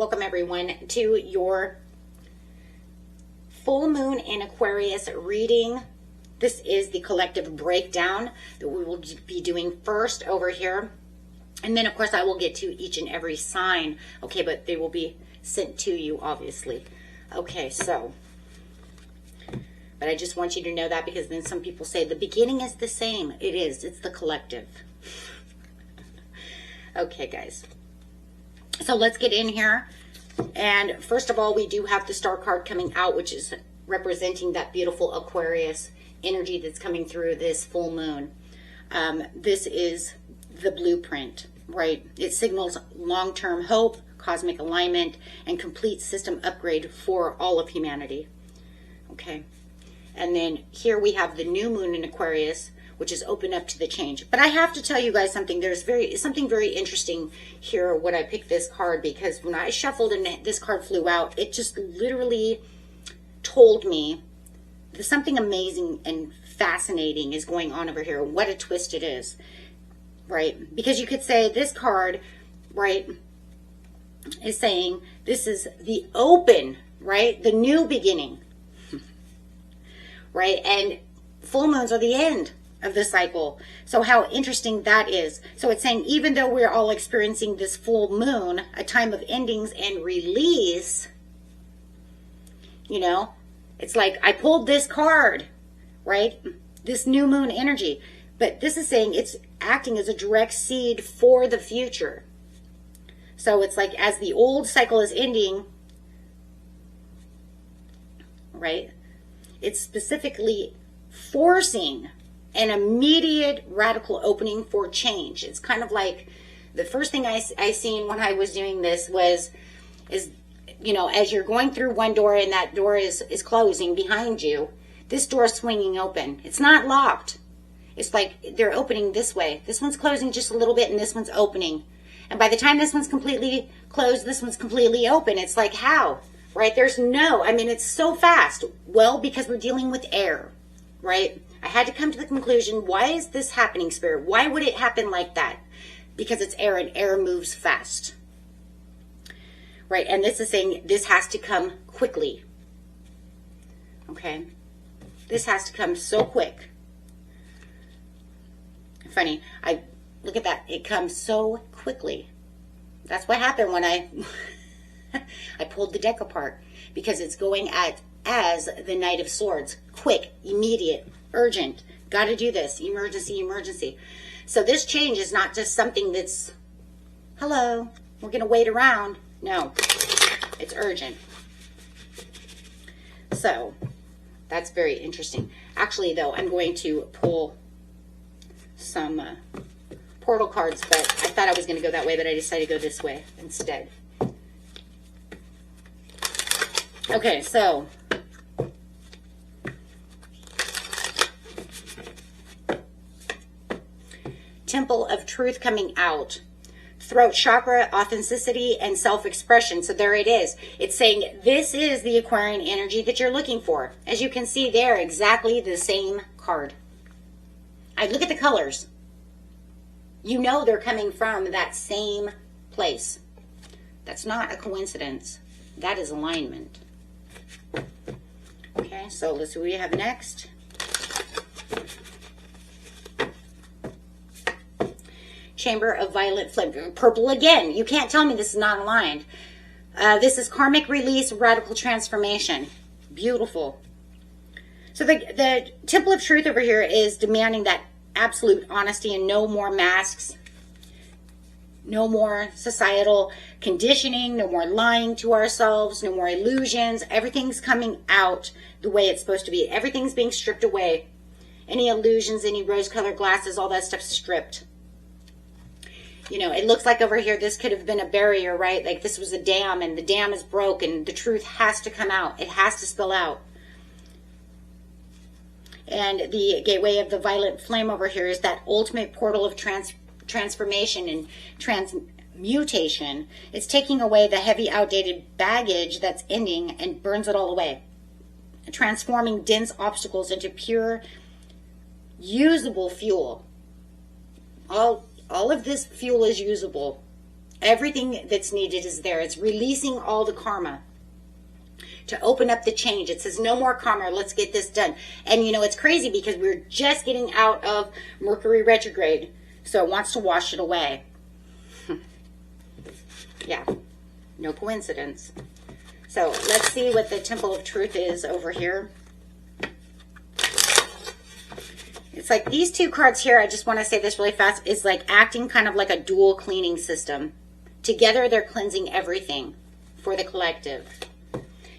Welcome everyone to your full moon in Aquarius reading. This is the collective breakdown that we will be doing first over here. And then of course I will get to each and every sign. Okay, but they will be sent to you obviously. Okay, so, but I just want you to know that because then some people say the beginning is the same. It is, it's the collective. Okay guys. So let's get in here. And first of all, we do have the star card coming out, which is representing that beautiful Aquarius energy that's coming through this full moon. This is the blueprint, right? It signals long-term hope, cosmic alignment, and complete system upgrade for all of humanity. Okay. And then here we have the new moon in Aquarius, which is open up to the change. But I have to tell you guys something. There's something very interesting here when I picked this card, because when I shuffled and this card flew out, it just literally told me that something amazing and fascinating is going on over here. What a twist it is, right? Because you could say this card, right, is saying this is the open, right? The new beginning, right? And full moons are the end of the cycle. So how interesting that is. So it's saying even though we're all experiencing this full moon, a time of endings and release, you know, it's like I pulled this card, right? This new moon energy. But this is saying it's acting as a direct seed for the future. So it's like as the old cycle is ending, right? It's specifically forcing an immediate radical opening for change. It's kind of like the first thing I seen when I was doing this is, you know, as you're going through one door and that door is closing behind you, this door is swinging open. It's not locked. It's like they're opening this way. This one's closing just a little bit and this one's opening. And by the time this one's completely closed, this one's completely open. It's like, how? Right? There's no, I mean, it's so fast. Well, because we're dealing with air, right? I had to come to the conclusion, why is this happening, Spirit? Why would it happen like that? Because it's air and air moves fast. Right? And this is saying this has to come quickly. Okay? This has to come so quick. Funny. Look at that. It comes so quickly. That's what happened when I pulled the deck apart. Because it's going as the Knight of Swords. Quick, immediate, urgent. Got to do this. Emergency, emergency. So this change is not just something that's, hello, we're going to wait around. No, it's urgent. So that's very interesting. Actually, though, I'm going to pull some portal cards, but I thought I was going to go that way, but I decided to go this way instead. Okay, so Temple of Truth coming out. Throat chakra, authenticity, and self-expression. So there it is. It's saying this is the Aquarian energy that you're looking for. As you can see there, exactly the same card. I look at the colors. You know they're coming from that same place. That's not a coincidence. That is alignment. Okay, so let's see what we have next. Chamber of Violet Flame. Purple again. You can't tell me this is not aligned. This is karmic release, radical transformation. Beautiful. So the Temple of Truth over here is demanding that absolute honesty and no more masks. No more societal conditioning. No more lying to ourselves. No more illusions. Everything's coming out the way it's supposed to be. Everything's being stripped away. Any illusions, any rose-colored glasses, all that stuff's stripped. You know, it looks like over here, this could have been a barrier, right? Like this was a dam and the dam is broken. The truth has to come out. It has to spill out. And the gateway of the violet flame over here is that ultimate portal of transformation and transmutation. It's taking away the heavy, outdated baggage that's ending and burns it all away. Transforming dense obstacles into pure, usable fuel. All of this fuel is usable. Everything that's needed is there. It's releasing all the karma to open up the change. It says no more karma. Let's get this done. And you know, it's crazy because we're just getting out of Mercury retrograde. So it wants to wash it away. Yeah, no coincidence. So let's see what the Temple of Truth is over here. It's like these two cards here, I just want to say this really fast, is like acting kind of like a dual cleaning system. Together, they're cleansing everything for the collective.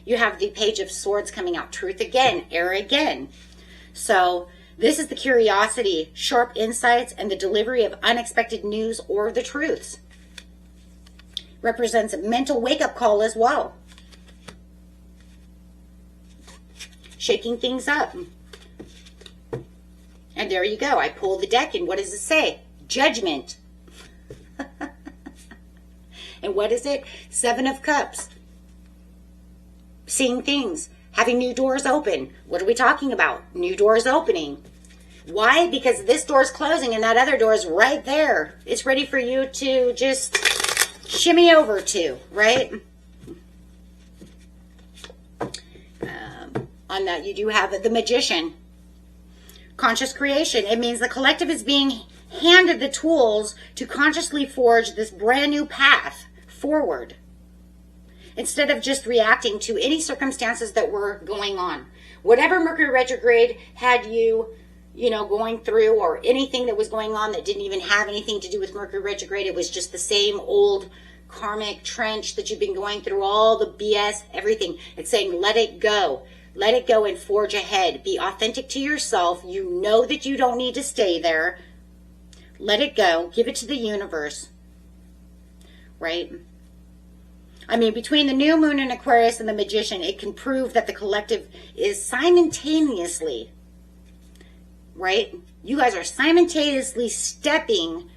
You have the Page of Swords coming out. Truth again, error again. So this is the curiosity, sharp insights, and the delivery of unexpected news or the truths. Represents a mental wake-up call as well. Shaking things up. And there you go. I pulled the deck, and what does it say? Judgment. And what is it? 7 of Cups. Seeing things. Having new doors open. What are we talking about? New doors opening. Why? Because this door is closing and that other door is right there. It's ready for you to just shimmy over to, right? On that, you do have the Magician. Conscious creation. It means the collective is being handed the tools to consciously forge this brand new path forward, instead of just reacting to any circumstances that were going on. Whatever Mercury retrograde had you know, going through, or anything that was going on that didn't even have anything to do with Mercury retrograde, it was just the same old karmic trench that you've been going through, all the BS, everything. It's saying, let it go. Let it go and forge ahead. Be authentic to yourself. You know that you don't need to stay there. Let it go. Give it to the universe. Right? I mean, between the new moon in Aquarius and the Magician, it can prove that the collective is simultaneously, right? You guys are simultaneously stepping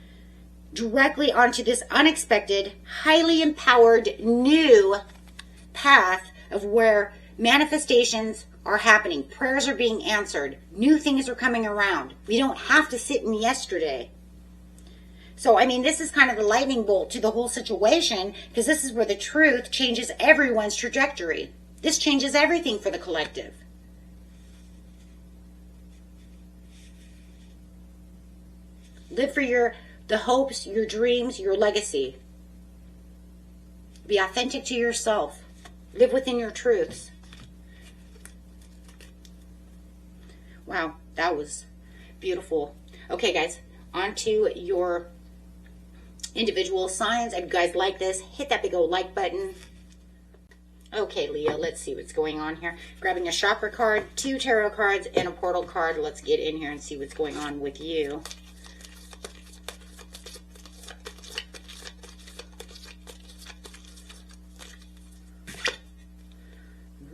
directly onto this unexpected, highly empowered new path of where manifestations are happening. Prayers are being answered. New things are coming around. We don't have to sit in yesterday. So, I mean, this is kind of the lightning bolt to the whole situation, because this is where the truth changes everyone's trajectory. This changes everything for the collective. Live for the hopes, your dreams, your legacy. Be authentic to yourself. Live within your truths. Wow, that was beautiful. Okay, guys, on to your individual signs. If you guys like this, hit that big old like button. Okay, Leo, let's see what's going on here. Grabbing a chakra card, 2 tarot cards, and a portal card. Let's get in here and see what's going on with you.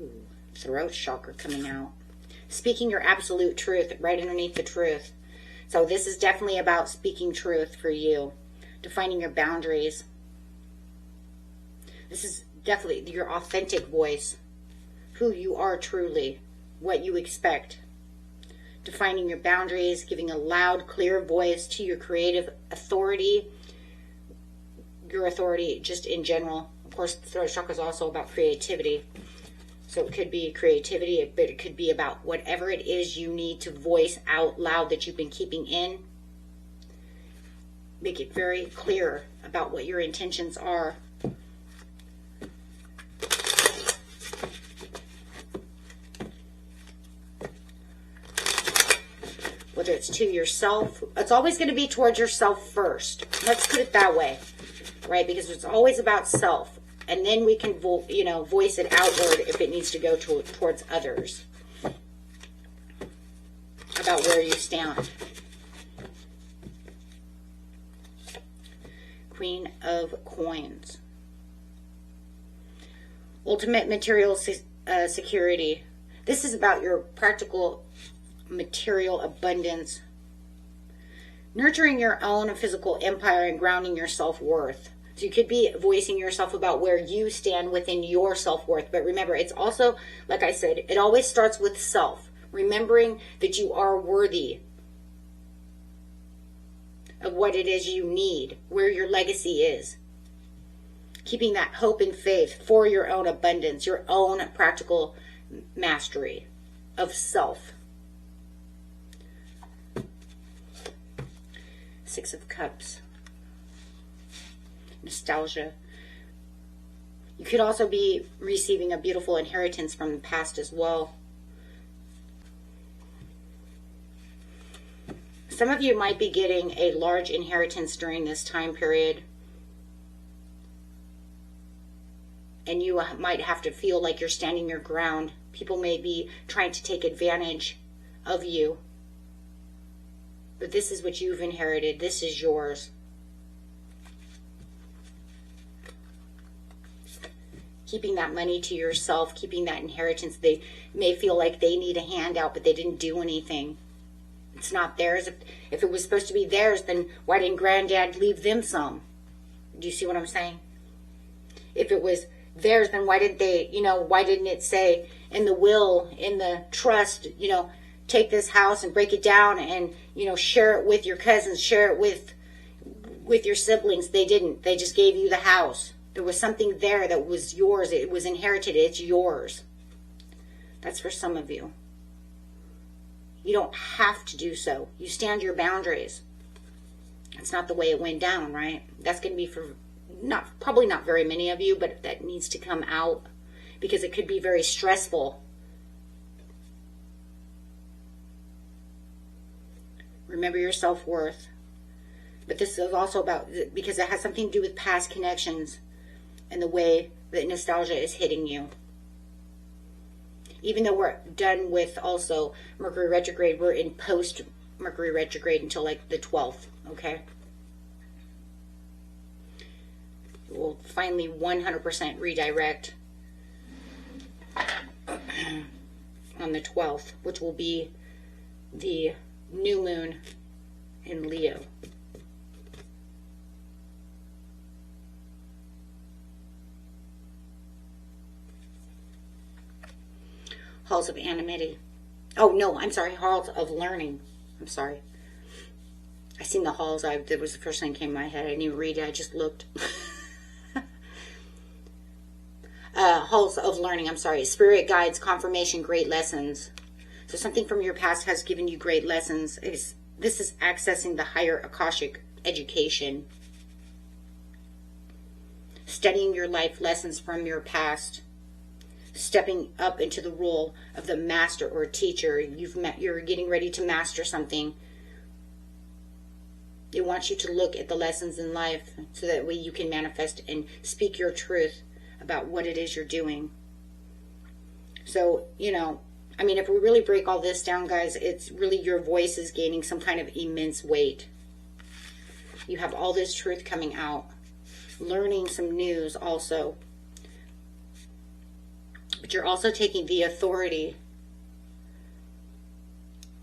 Ooh, throat chakra coming out. Speaking your absolute truth, right underneath the truth. So this is definitely about speaking truth for you. Defining your boundaries. This is definitely your authentic voice. Who you are truly. What you expect. Defining your boundaries. Giving a loud, clear voice to your creative authority. Your authority just in general. Of course, the throat chakra is also about creativity. So it could be creativity, but it could be about whatever it is you need to voice out loud that you've been keeping in. Make it very clear about what your intentions are. Whether it's to yourself, it's always going to be towards yourself first. Let's put it that way, right? Because it's always about self. And then we can, voice it outward if it needs to go towards others. About where you stand. Queen of Coins. Ultimate material security. This is about your practical material abundance. Nurturing your own physical empire and grounding your self-worth. So you could be voicing yourself about where you stand within your self-worth. But remember, it's also, like I said, it always starts with self. Remembering that you are worthy of what it is you need, where your legacy is. Keeping that hope and faith for your own abundance, your own practical mastery of self. Six of Cups. Nostalgia. You could also be receiving a beautiful inheritance from the past as well. Some of you might be getting a large inheritance during this time period. And you might have to feel like you're standing your ground. People may be trying to take advantage of you. But this is what you've inherited. This is yours. Keeping that money to yourself, keeping that inheritance. They may feel like they need a handout, but they didn't do anything. It's not theirs. If it was supposed to be theirs, then why didn't Granddad leave them some? Do you see what I'm saying? If it was theirs, then why didn't they, why didn't it say in the will, in the trust, take this house and break it down and, share it with your cousins, share it with your siblings? They didn't. They just gave you the house. There was something there that was yours. It was inherited. It's yours. That's for some of you. You don't have to do so. You stand your boundaries. That's not the way it went down, right? That's going to be for probably not very many of you, but that needs to come out because it could be very stressful. Remember your self-worth. But this is also about, because it has something to do with past connections and the way that nostalgia is hitting you. Even though we're done with also Mercury retrograde, we're in post Mercury retrograde until like the 12th, okay? We'll finally 100% redirect on the 12th, which will be the new moon in Leo. Halls of Anonymity. Oh, no, I'm sorry. Halls of Learning. I'm sorry. I seen the halls. That was the first thing that came to my head. I didn't even read it. I just looked. Halls of Learning. I'm sorry. Spirit guides, confirmation, great lessons. So something from your past has given you great lessons. This is accessing the higher Akashic education. Studying your life lessons from your past. Stepping up into the role of the master or teacher. You're getting ready to master something. It wants you to look at the lessons in life so that way you can manifest and speak your truth about what it is you're doing. So, if we really break all this down, guys, it's really your voice is gaining some kind of immense weight. You have all this truth coming out. Learning some news also. But you're also taking the authority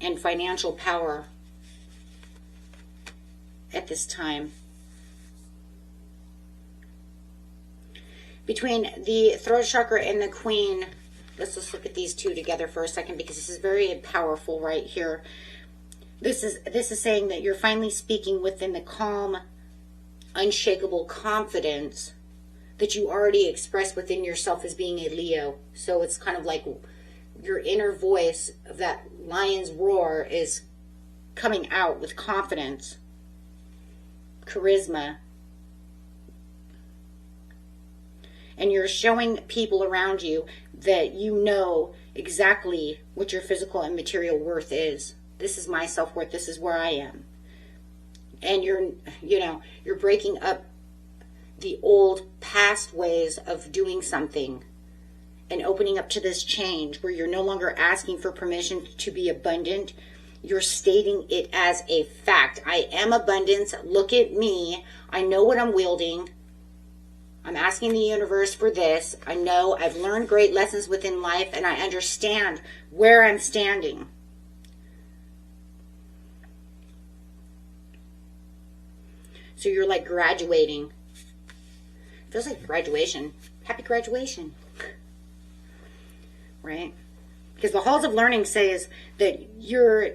and financial power at this time. Between the throat chakra and the Queen, let's just look at these two together for a second because this is very powerful right here. This is saying that you're finally speaking within the calm, unshakable confidence that you already express within yourself as being a Leo. So it's kind of like your inner voice of that lion's roar is coming out with confidence, charisma. And you're showing people around you that you know exactly what your physical and material worth is. This is my self-worth. This is where I am. And you're breaking up the old past ways of doing something and opening up to this change where you're no longer asking for permission to be abundant. You're stating it as a fact. I am abundance. Look at me. I know what I'm wielding. I'm asking the universe for this. I know I've learned great lessons within life and I understand where I'm standing. So you're like graduating. Feels like graduation. Happy graduation. Right? Because the halls of learning says that your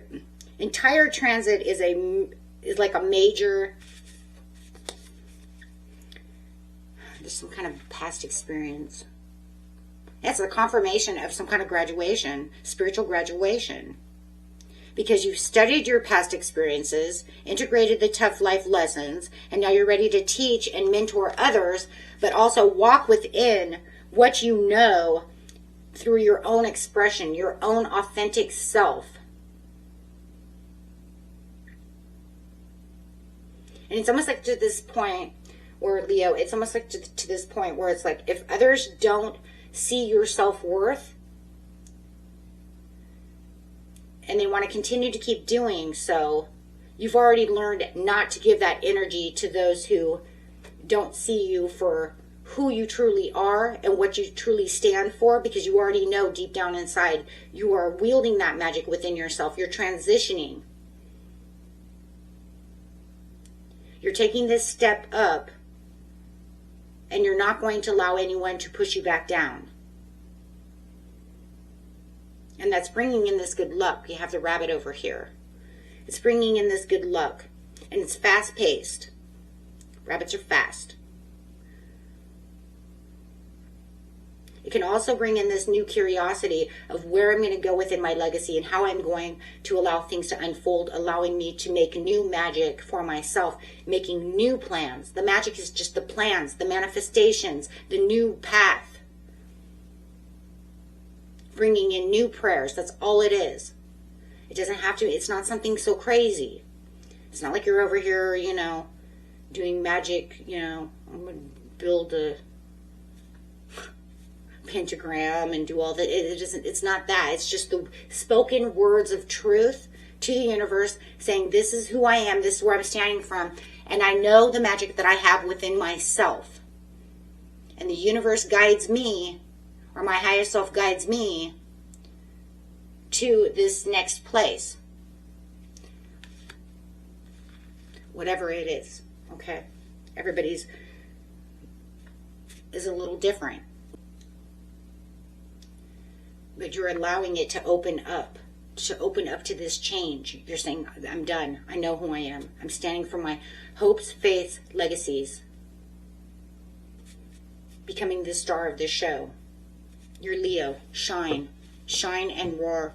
entire transit is like a major There's some kind of past experience. It's a confirmation of some kind of graduation, spiritual graduation. Because you've studied your past experiences, integrated the tough life lessons, and now you're ready to teach and mentor others, but also walk within what you know through your own expression, your own authentic self. And it's almost like to this point where, Leo, it's almost like to this point where it's like, if others don't see your self-worth and they want to continue to keep doing so, you've already learned not to give that energy to those who don't see you for who you truly are and what you truly stand for, because you already know deep down inside you are wielding that magic within yourself. You're transitioning. You're taking this step up, and you're not going to allow anyone to push you back down. And that's bringing in this good luck. You have the rabbit over here. It's bringing in this good luck. And it's fast-paced. Rabbits are fast. It can also bring in this new curiosity of where I'm going to go within my legacy and how I'm going to allow things to unfold, allowing me to make new magic for myself, making new plans. The magic is just the plans, the manifestations, the new path. Bringing in new prayers. That's all it is. It doesn't have to, it's not something so crazy. It's not like you're over here, you know, doing magic, you know, I'm going to build a pentagram and do all that. It's not that. It's just the spoken words of truth to the universe saying, this is who I am, this is where I'm standing from, and I know the magic that I have within myself. And the universe guides me, or my higher self guides me to this next place. Whatever it is, okay? Everybody's is a little different. But you're allowing it to open up to this change. You're saying, I'm done. I know who I am. I'm standing for my hopes, faiths, legacies. Becoming the star of this show. You're Leo. Shine. Shine and roar.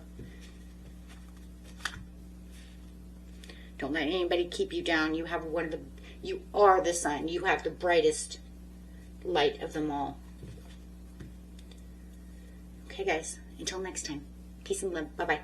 Don't let anybody keep you down. You have you are the sun. You have the brightest light of them all. Okay, guys. Until next time. Peace and love. Bye-bye.